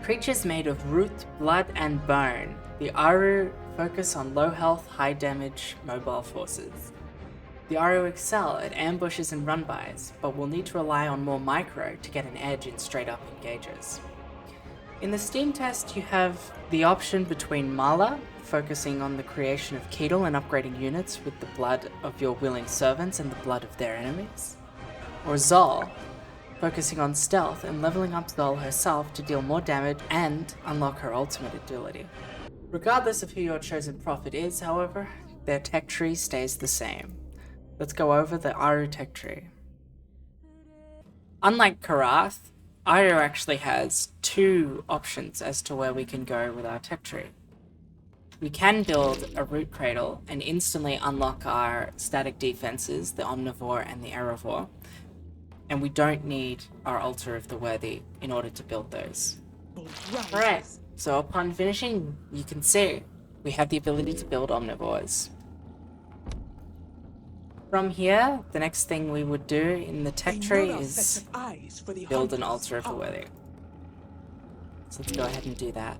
Creatures made of root, blood, and bone, the Aru focus on low health, high damage, mobile forces. The Aru excel at ambushes and run-bys, but will need to rely on more micro to get an edge in straight-up engages. In the Steam test, you have the option between Mala, focusing on the creation of Ketal and upgrading units with the blood of your willing servants and the blood of their enemies, or Zol, focusing on stealth and leveling up Zol herself to deal more damage and unlock her ultimate ability. Regardless of who your chosen prophet is, however, their tech tree stays the same. Let's go over the Aru tech tree. Unlike Karath, Aru actually has two options as to where we can go with our tech tree. We can build a root cradle and instantly unlock our static defenses, the Omnivore and the Aerivore, and we don't need our Altar of the Worthy in order to build those. Alright, so upon finishing, you can see we have the ability to build Omnivores. From here, the next thing we would do in the tech tree is build an Altar of the Worthy. So let's go ahead and do that.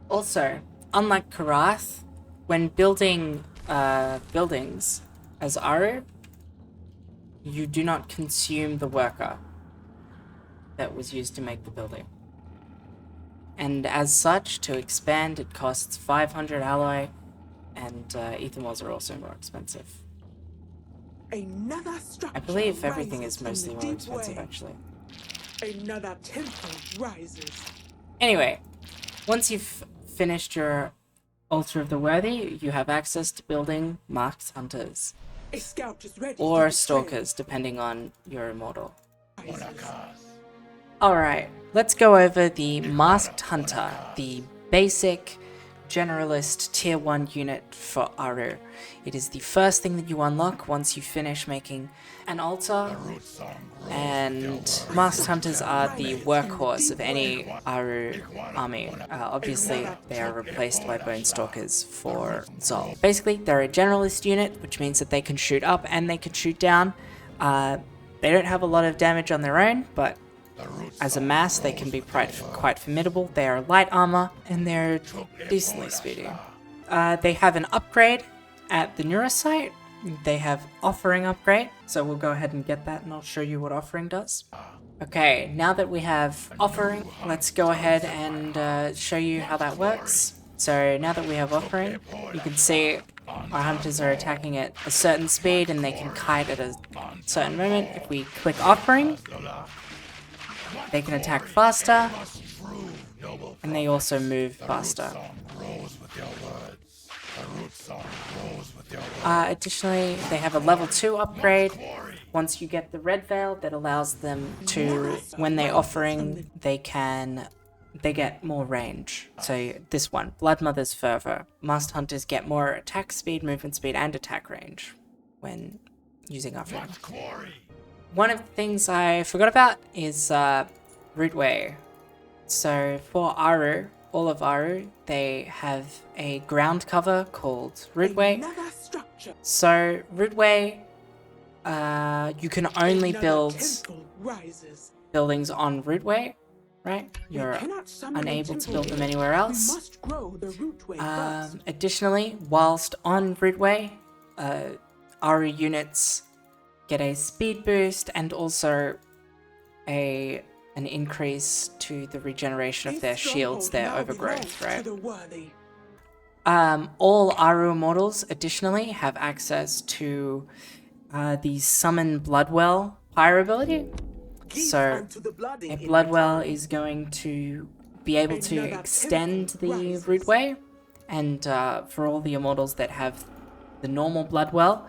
Also, unlike Karath, when building buildings as Aru, you do not consume the worker that was used to make the building. And as such, to expand, it costs 500 alloy, and Ethermals are also more expensive. I believe everything is mostly more expensive, actually. Another temple rises. Anyway, once you've finished your Altar of the Worthy, you have access to building Marked Hunters. A scout is ready Or to Stalkers, depending on your immortal. Alright, let's go over the Masked Hunter, the basic generalist tier 1 unit for Aru. It is the first thing that you unlock once you finish making an altar, and Masked Hunters are the workhorse of any Aru army. Obviously, they are replaced by Bone Stalkers for Zol. Basically, they're a generalist unit, which means that they can shoot up and they can shoot down. They don't have a lot of damage on their own, but as a mass, they can be quite formidable. They are light armor, and they're decently speedy. They have an upgrade at the neurosite. They have offering upgrade, so we'll go ahead and get that, and I'll show you what offering does. Okay, now that we have offering, let's go ahead and show you how that works. So now that we have offering, you can see our hunters are attacking at a certain speed, and they can kite at a certain moment. If we click offering, they can attack faster, and they also move faster. Additionally, they have a level 2 upgrade. Once you get the red veil, that allows them to, when they're offering, they get more range. So this one, Bloodmother's Fervor. Masked Hunters get more attack speed, movement speed, and attack range when using offering. One of the things I forgot about is Rootway. So for Aru, all of Aru, they have a ground cover called Rootway. So Rootway, you can only build buildings on Rootway, right? You're unable to build them anywhere else. Additionally, whilst on Rootway, Aru units get a speed boost and also an increase to the regeneration of their shields, their overgrowth, right? All Aru immortals additionally have access to the Summon Bloodwell Pyre ability. So a Bloodwell is going to be able to extend the Rootway, and for all the immortals that have the normal Bloodwell,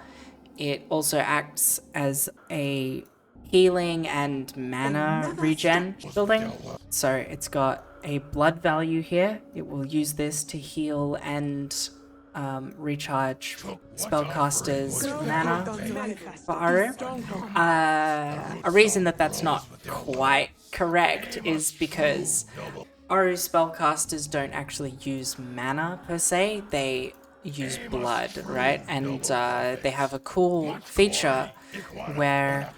it also acts as a healing and mana regen building. So it's got a blood value here. It will use this to heal and recharge spellcasters' mana for Aru. A reason that that's not quite correct is because Aru spellcasters don't actually use mana per se. They use blood, right? And they have a cool feature where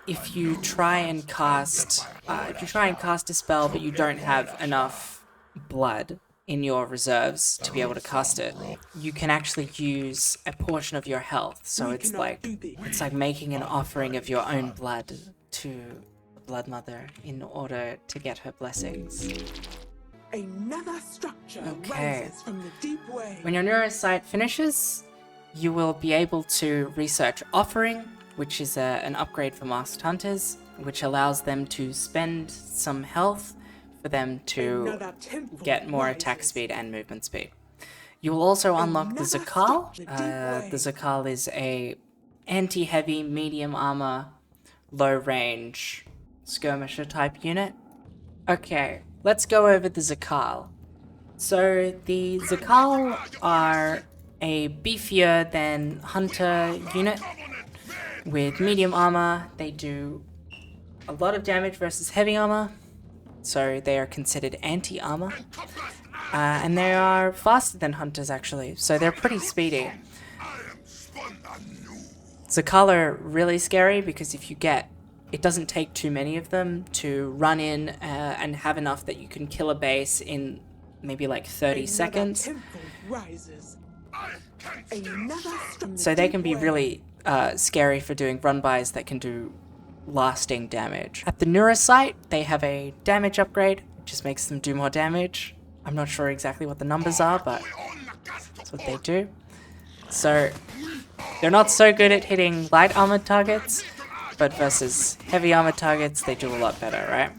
if you try and cast a spell but you don't have enough blood in your reserves to be able to cast it, you can actually use a portion of your health. So We it's cannot like do this. it's like making an offering of your own blood to the Blood Mother in order to get her blessings. Another structure Okay. rises from the deep way. When your neurosight finishes, you will be able to research Offering, which is an upgrade for Masked Hunters, which allows them to spend some health for them to Another temple get more attack rises. speed and movement speed. You will also unlock the Another Zakal. stop the deep way. The Zakal is a anti-heavy, medium armor, low range skirmisher type unit. Okay, let's go over the Zakal. So the Zakal are a beefier than hunter unit with medium armor. They do a lot of damage versus heavy armor, so they are considered anti-armor. And they are faster than hunters actually, so they're pretty speedy. Zakal are really scary because if you get, it doesn't take too many of them to run in and have enough that you can kill a base in maybe like 30 Another seconds. temple rises. Another from the So they can deep be way. really scary for doing run-bys that can do lasting damage. At the neurosite, they have a damage upgrade, which just makes them do more damage. I'm not sure exactly what the numbers are, but that's what they do. So they're not so good at hitting light armored targets, but versus heavy armored targets, they do a lot better, right?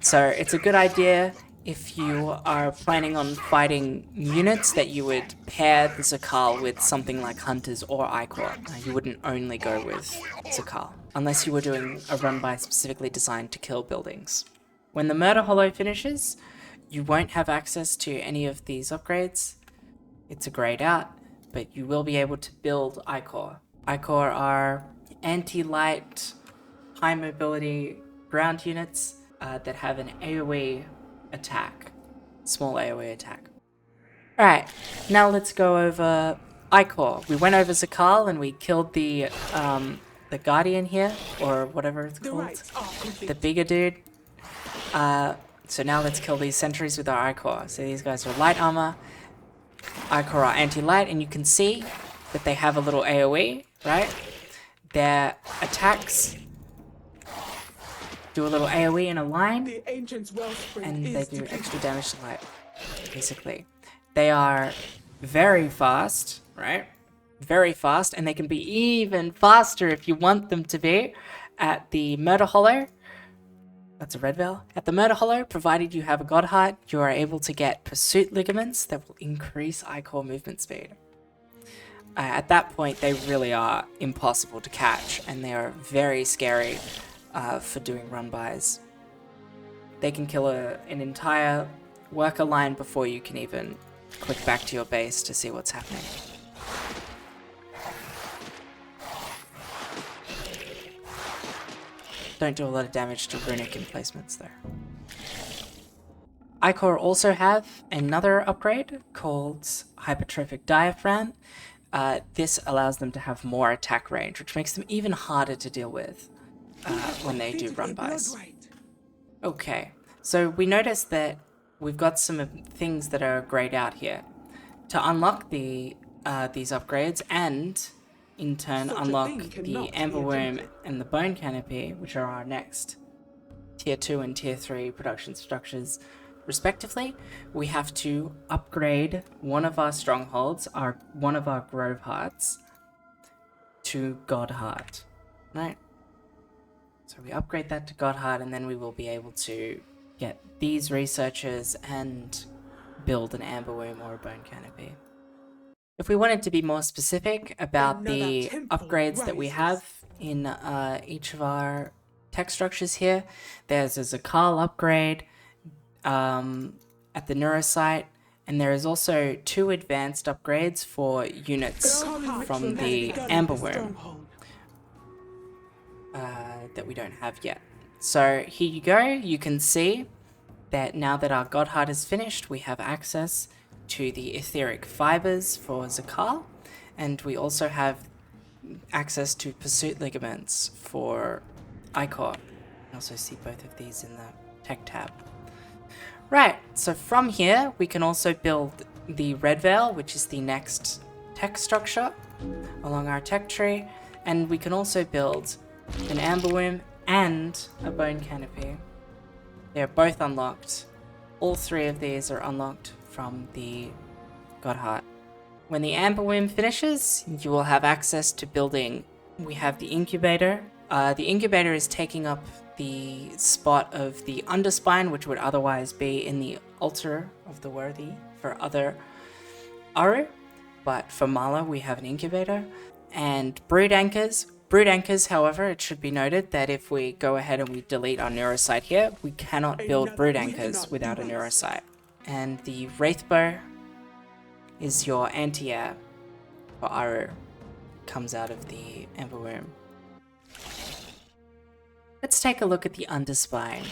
So it's a good idea if you are planning on fighting units that you would pair the Zakal with something like Hunters or Icor. You wouldn't only go with Zakal, unless you were doing a run-by specifically designed to kill buildings. When the Murder Hollow finishes, you won't have access to any of these upgrades. It's a grayed out, but you will be able to build Icor. Icor are anti-light, high mobility ground units that have an AoE attack, small AoE attack. Alright, now let's go over Icor. We went over Zakal and we killed the Guardian here, or whatever it's The called, rites are complete. the bigger dude. So now let's kill these sentries with our Icor. So these guys are light armor, Icor are anti-light, and you can see that they have a little AoE, right? Their attacks do a little AoE in a line, The ancient's wellspring and they is do depleted. extra damage to light, basically. They are very fast, right? Very fast, and they can be even faster if you want them to be at the Murder Hollow. That's a red veil. At the Murder Hollow, provided you have a God Heart, you are able to get Pursuit Ligaments that will increase Icor movement speed. At that point, they really are impossible to catch, and they are very scary for doing run-bys. They can kill an entire worker line before you can even click back to your base to see what's happening. Don't do a lot of damage to runic emplacements though. Icor also have another upgrade called Hypertrophic Diaphragm. This allows them to have more attack range, which makes them even harder to deal with when they do Completed a run-bys. blood rite. Okay, so we noticed that we've got some things that are grayed out here. To unlock these upgrades and in turn Such a unlock thing the cannot be Amberworm attempted. and the Bone Canopy, which are our next tier 2 and tier 3 production structures respectively, we have to upgrade one of our strongholds, one of our Grove Hearts, to God Heart, right? So we upgrade that to God Heart, and then we will be able to get these researchers and build an Amberworm or a Bone Canopy. If we wanted to be more specific about the Another temple upgrades that we rises. have in each of our tech structures here, there's a Zakal upgrade at the neurosite, and there is also 2 advanced upgrades for units from the Amberworm that we don't have yet. So here you go, you can see that now that our God Heart is finished, we have access to the etheric fibers for Zakal, and we also have access to pursuit ligaments for Icor. You can also see both of these in the tech tab. Right, so from here we can also build the Red Veil, which is the next tech structure along our tech tree, and we can also build an Amber Womb and a Bone Canopy. They're both unlocked. All three of these are unlocked from the God Heart. When the Amber Womb finishes, you will have access to building. We have the Incubator. The Incubator is taking up the spot of the Underspine, which would otherwise be in the Altar of the Worthy for other Aru. But for Mala, we have an Incubator. And Brood Anchors. Brood Anchors, however, it should be noted that if we go ahead and we delete our Neurosite here, we cannot build Brood Anchors without a Neurosite. And the Wraithbow is your anti-air for Aru. Comes out of the Amber Womb. Let's take a look at the Underspine.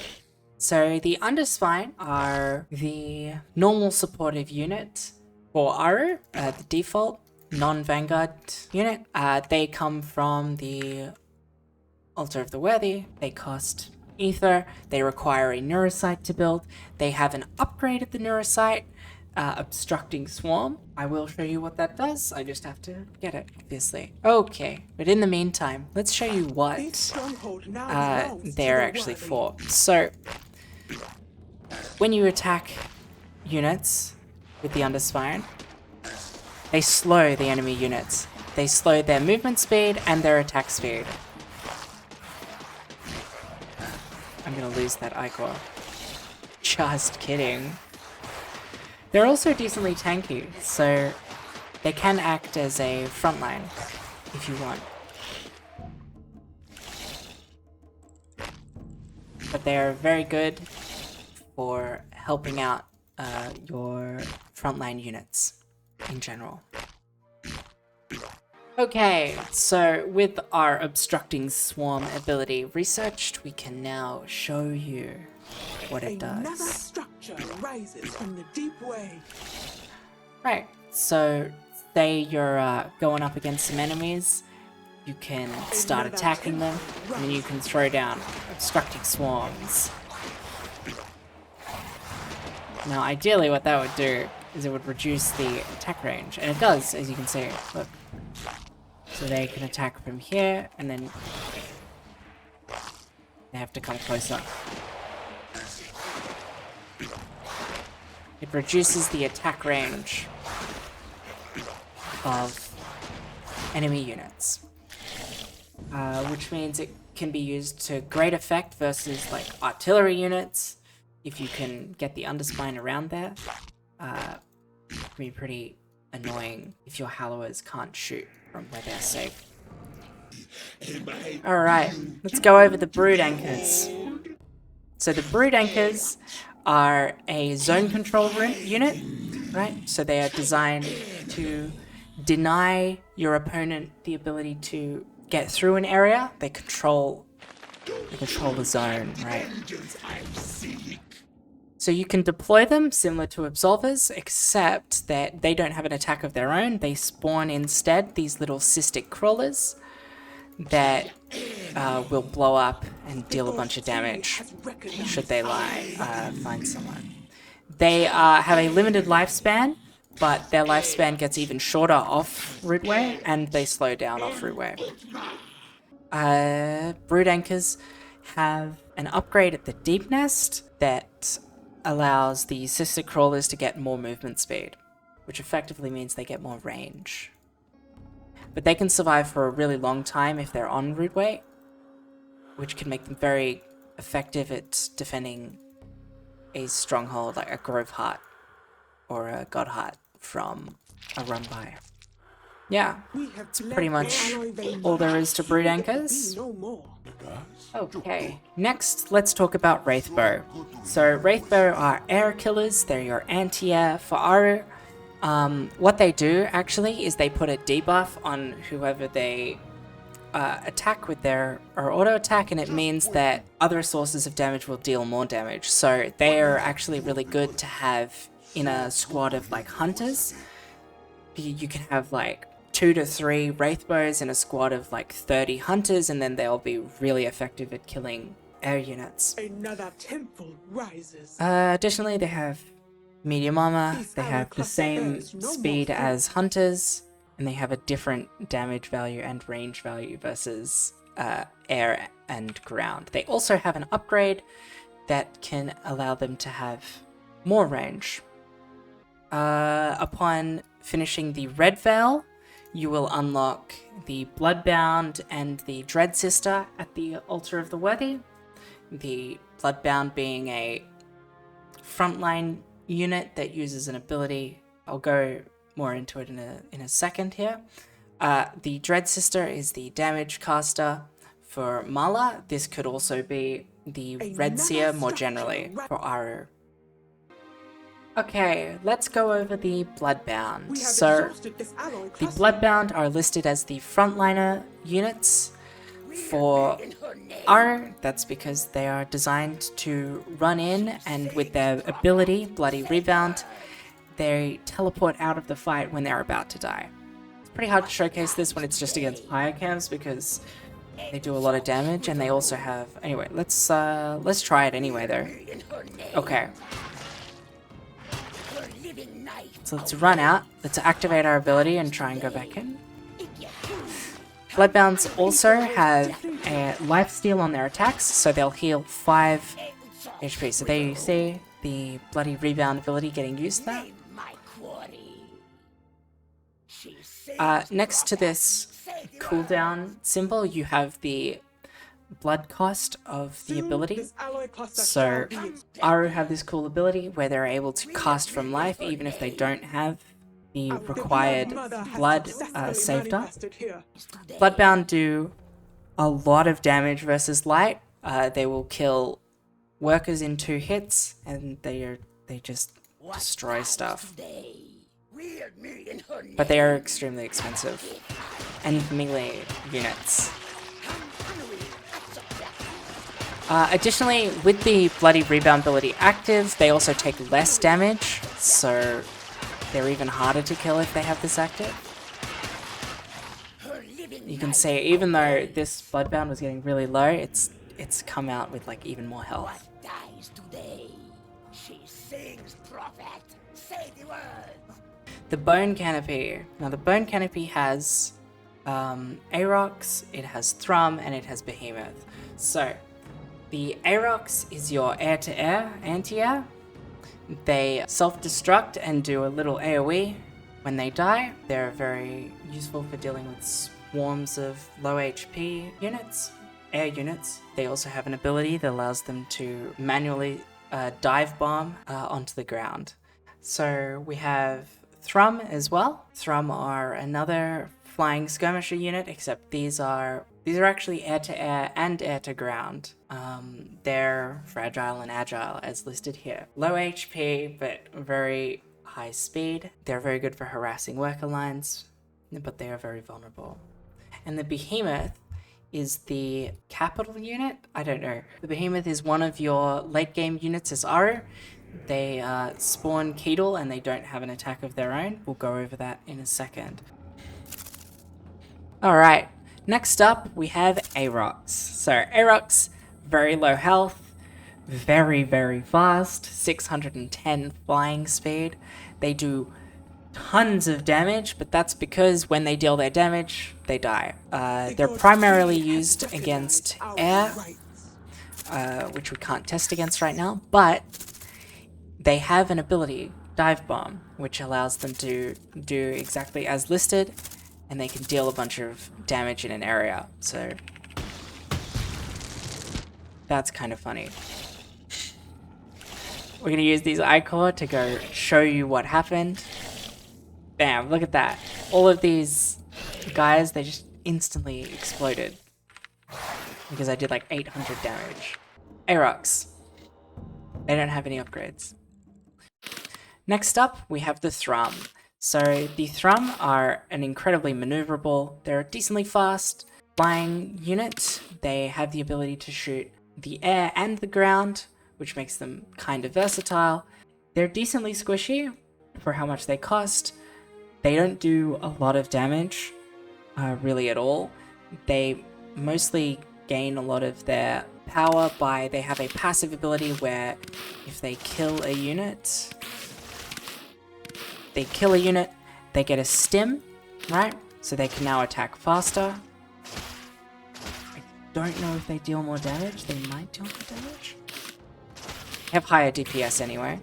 So the Underspine are the normal supportive unit for Aru, the default non-Vanguard unit. They come from the Altar of the Worthy. They cost Ether. They require a Neurosite to build. They have an upgrade of the Neurosite, Obstructing Swarm. I will show you what that does. I just have to get it, obviously. Okay, but in the meantime, let's show you what they're actually for. So, when you attack units with the Underspine, they slow the enemy units. They slow their movement speed and their attack speed. I'm gonna lose that Icor. Just kidding. They're also decently tanky, so they can act as a frontline if you want. But they're very good for helping out your frontline units in general. Okay, so with our Obstructing Swarm ability researched, we can now show you what it does. Another structure rises from the deep way. Right, so say you're going up against some enemies, you can start attacking them, and then you can throw down Obstructing Swarms. Now ideally what that would do is it would reduce the attack range, and it does, as you can see, look. So they can attack from here, and then they have to come closer. It reduces the attack range of enemy units, which means it can be used to great effect versus like artillery units. If you can get the Underspine around there, it can be pretty annoying if your Hallowers can't shoot from where they're safe. Alright, let's go over the Brood Anchors. So the Brood Anchors are a zone control unit, right? So they are designed to deny your opponent the ability to get through an area. They control the zone, right? So you can deploy them similar to Absolvers, except that they don't have an attack of their own. They spawn instead these little cystic crawlers that will blow up and deal a bunch of damage should they find someone. They have a limited lifespan, but their lifespan gets even shorter off Rootway, and they slow down off Rootway. Brood Anchors have an upgrade at the Deep Nest that allows the cystic crawlers to get more movement speed, which effectively means they get more range. But they can survive for a really long time if they're on Rootway, which can make them very effective at defending a stronghold like a Grove Heart or a God Heart from a run by. Yeah, that's pretty much all there is to Brood Anchors. Okay, next let's talk about Wraithbow. So Wraithbow are air killers, they're your anti-air for Aru. What they do actually is they put a debuff on whoever they attack with their auto attack, and it means that other sources of damage will deal more damage. So they are actually really good to have in a squad of like hunters. You can have like 2 to 3 Wraith Bows in a squad of like 30 Hunters, and then they'll be really effective at killing air units. Another temple rises. Additionally, they have medium armor, These they have the hourglass same affairs no more speed threat. as Hunters, and they have a different damage value and range value versus air and ground. They also have an upgrade that can allow them to have more range. Upon finishing the Red Veil, you will unlock the Bloodbound and the Dread Sister at the Altar of the Worthy. The Bloodbound being a frontline unit that uses an ability. I'll go more into it in a second here. The Dread Sister is the damage caster for Mala. This could also be the Red Seer more generally for Aru. Okay, let's go over the Bloodbound. We have So, exhausted this alloy the cluster. Bloodbound are listed as the frontliner units for Aru. That's because they are designed to run in, and with their ability, Bloody Rebound, they teleport out of the fight when they're about to die. It's pretty hard to showcase this when it's just against Pyre camps because they do a lot of damage, and they also have... Anyway, let's try it anyway, though. Okay. So let's run out, let's activate our ability and try and go back in. Bloodbounds also have a lifesteal on their attacks, so they'll heal 5 HP. So there you see the Bloody Rebound ability getting used there. Next to this cooldown symbol, you have the blood cost of the Soon, ability. this alloy cluster So, shall be Aru have this cool ability where they're able to cast from life even if they don't have the The required Mother has blood successfully saved up. manifested here. Bloodbound do a lot of damage versus light. They will kill workers in 2 hits, and they just destroy stuff. But they are extremely expensive. And melee units. Additionally, with the Bloody Rebound ability active, they also take less damage, so they're even harder to kill if they have this active. You can see, even though this Bloodbound was getting really low, it's come out with like even more health. The Bone Canopy. Now the Bone Canopy has Arox, it has Thrum, and it has Behemoth. So, the Arox is your air-to-air anti-air. They self-destruct and do a little AoE when they die. They're very useful for dealing with swarms of low HP units, air units. They also have an ability that allows them to manually dive bomb onto the ground. So we have Thrum as well. Thrum are another flying skirmisher unit, except these are actually air-to-air and air-to-ground. They're fragile and agile as listed here. Low HP, but very high speed. They're very good for harassing worker lines, but they are very vulnerable. And the Behemoth is the capital unit? I don't know. The Behemoth is one of your late-game units as Aru. They spawn Keedle and they don't have an attack of their own. We'll go over that in a second. Alright, next up we have Arox. So Arox, very low health, very, very fast, 610 flying speed. They do tons of damage, but that's because when they deal their damage, they die. They're primarily used against air, which we can't test against right now, but they have an ability, Dive Bomb, which allows them to do exactly as listed, and they can deal a bunch of damage in an area, so that's kind of funny. We're going to use these iCore to go show you what happened. Bam, look at that. All of these guys, they just instantly exploded. Because I did like 800 damage. Arox. They don't have any upgrades. Next up, we have the Thrum. So the Thrum are an incredibly maneuverable, they're a decently fast flying unit. They have the ability to shoot the air and the ground, which makes them kind of versatile. They're decently squishy for how much they cost, They don't do a lot of damage, really at all. They mostly gain a lot of their power by, they have a passive ability where if they kill a unit, they get a stim, right? So they can now attack faster. I don't know if they deal more damage. They might deal more damage. They have higher DPS anyway.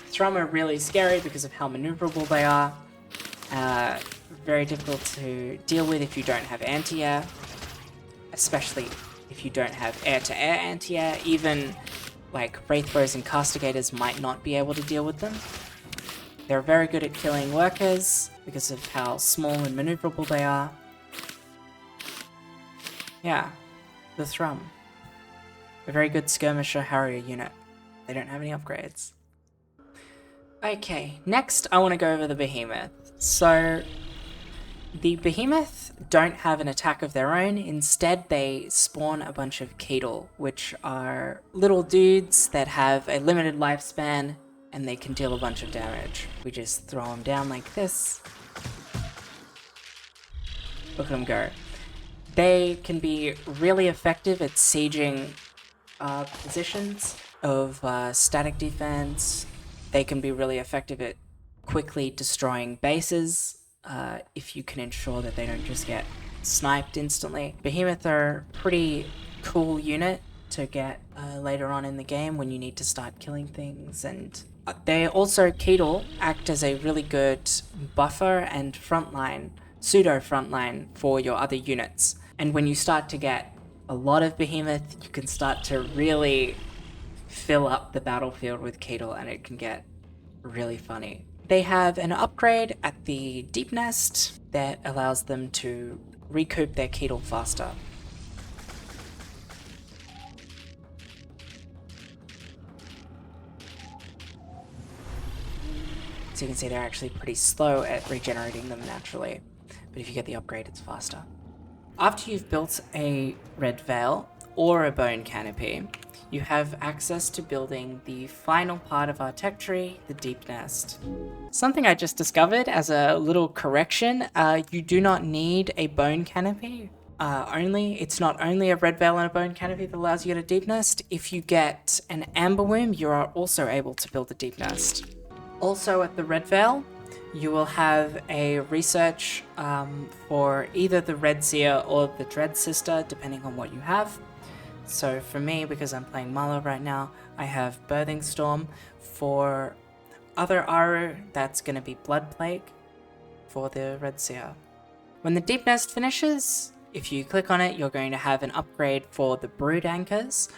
Thrum are really scary because of how maneuverable they are. Very difficult to deal with if you don't have anti-air, especially if you don't have air-to-air anti-air. Even like Wraithbows and Castigators might not be able to deal with them. They're very good at killing workers because of how small and maneuverable they are. Yeah, the Thrum. A very good skirmisher Harrier unit. They don't have any upgrades. Okay, next I want to go over the Behemoth. So, the Behemoth don't have an attack of their own. Instead, they spawn a bunch of Keetle, which are little dudes that have a limited lifespan and they can deal a bunch of damage. We just throw them down like this. Look at them go. They can be really effective at sieging positions of static defense. They can be really effective at quickly destroying bases if you can ensure that they don't just get sniped instantly. Behemoth are a pretty cool unit to get later on in the game when you need to start killing things, and they also, Keetle, act as a really good buffer and frontline, pseudo frontline for your other units. And when you start to get a lot of Behemoth, you can start to really fill up the battlefield with Keetle, and it can get really funny. They have an upgrade at the Deep Nest that allows them to recoup their Keetle faster. So you can see they're actually pretty slow at regenerating them naturally, but if you get the upgrade, it's faster. After you've built a Red Veil or a Bone Canopy, you have access to building the final part of our tech tree, the Deep Nest. Something I just discovered as a little correction, you do not need a Bone Canopy. It's not only a Red Veil and a Bone Canopy that allows you to get a Deep Nest. If you get an Amber Womb, you are also able to build a Deep Nest. Also at the Red Veil, you will have a research for either the Red Seer or the Dread Sister, depending on what you have. So for me, because I'm playing Marlow right now, I have Birthing Storm. For other Aru, that's going to be Blood Plague for the Red Seer. When the Deep Nest finishes, if you click on it, you're going to have an upgrade for the Brood Anchors,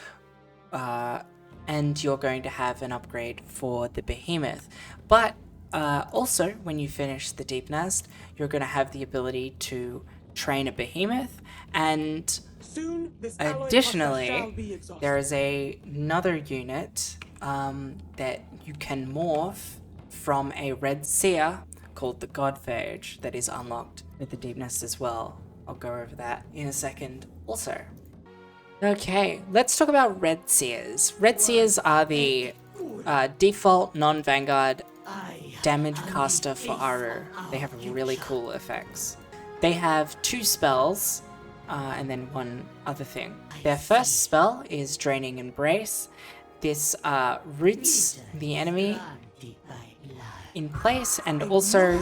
and you're going to have an upgrade for the Behemoth. But also, when you finish the Deep Nest, you're going to have the ability to train a Behemoth, and additionally, there is another unit that you can morph from a Red Seer called the Godphage that is unlocked with the Deep Nest as well. I'll go over that in a second also. Okay, let's talk about Red Seers. Red Seers are the default non-Vanguard damage caster for Aru. They have really cool effects. They have 2 spells, and then one other thing. Their first spell is Draining Embrace. This roots the enemy in place and also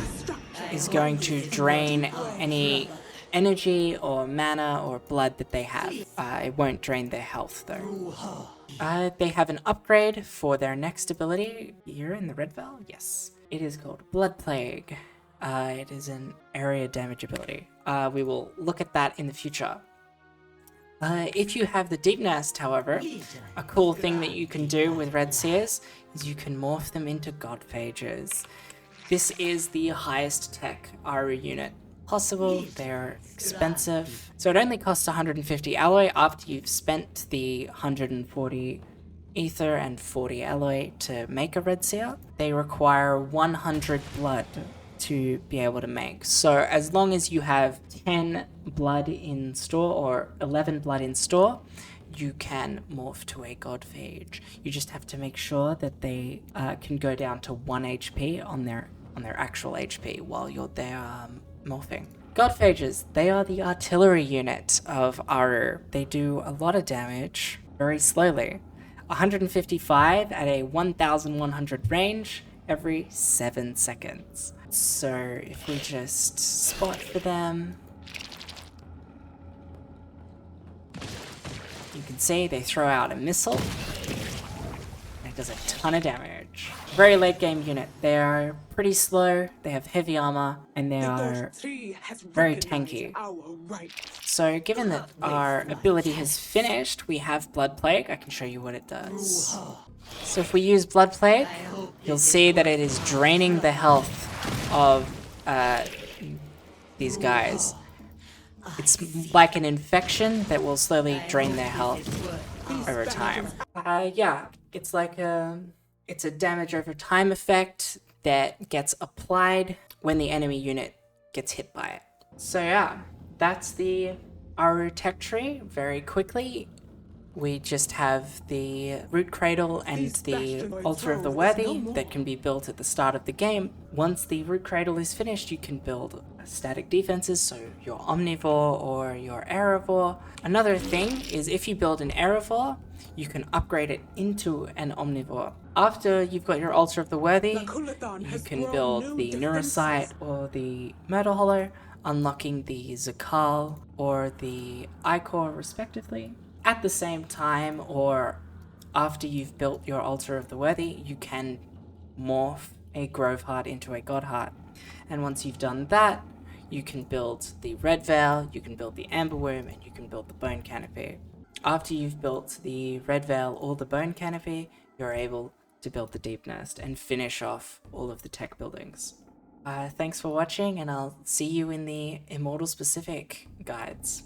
is going to drain any energy or mana or blood that they have. It won't drain their health though. They have an upgrade for their next ability. You're in the Red Veil? Yes. It is called Blood Plague. It is an area damage ability. We will look at that in the future. If you have the Deep Nest, however, a cool thing that you can do with Red Seers is you can morph them into Godphages. This is the highest tech Aru unit possible. They're expensive. So it only costs 150 alloy after you've spent the 140 ether and 40 alloy to make a Red Seer. They require 100 blood to be able to make. So as long as you have 10 blood in store or 11 blood in store, you can morph to a Godphage. You just have to make sure that they can go down to 1 HP on their on their actual HP while you're there morphing. Godphages, they are the artillery unit of Aru. They do a lot of damage very slowly. 155 at a 1100 range every 7 seconds. So if we just spot for them, you can see they throw out a missile. It does a ton of damage. Very late game unit. They are pretty slow, they have heavy armor, and they are very tanky. So given that our ability has finished, we have Blood Plague. I can show you what it does. So if we use Blood Plague, you'll see that it is draining the health of these guys. It's like an infection that will slowly drain their health over time. Yeah, it's like it's a damage over time effect that gets applied when the enemy unit gets hit by it. So yeah, that's the Aru tech tree. Very quickly, we just have the Root Cradle and the Altar of the Worthy that can be built at the start of the game. Once the Root Cradle is finished, you can build static defenses, so your Omnivore or your Aerovore. Another thing is if you build an Aerovore, you can upgrade it into an Omnivore. After you've got your Altar of the Worthy, you can build the Neurosite or the Murder Hollow, unlocking the Zakal or the Ichor respectively. At the same time, or after you've built your Altar of the Worthy, you can morph a Grove Heart into a God Heart. And once you've done that, you can build the Red Veil, you can build the Amber Womb, and you can build the Bone Canopy. After you've built the Red Veil or the Bone Canopy, you're able to build the Deep Nest and finish off all of the tech buildings. Thanks for watching, and I'll see you in the Immortal specific guides.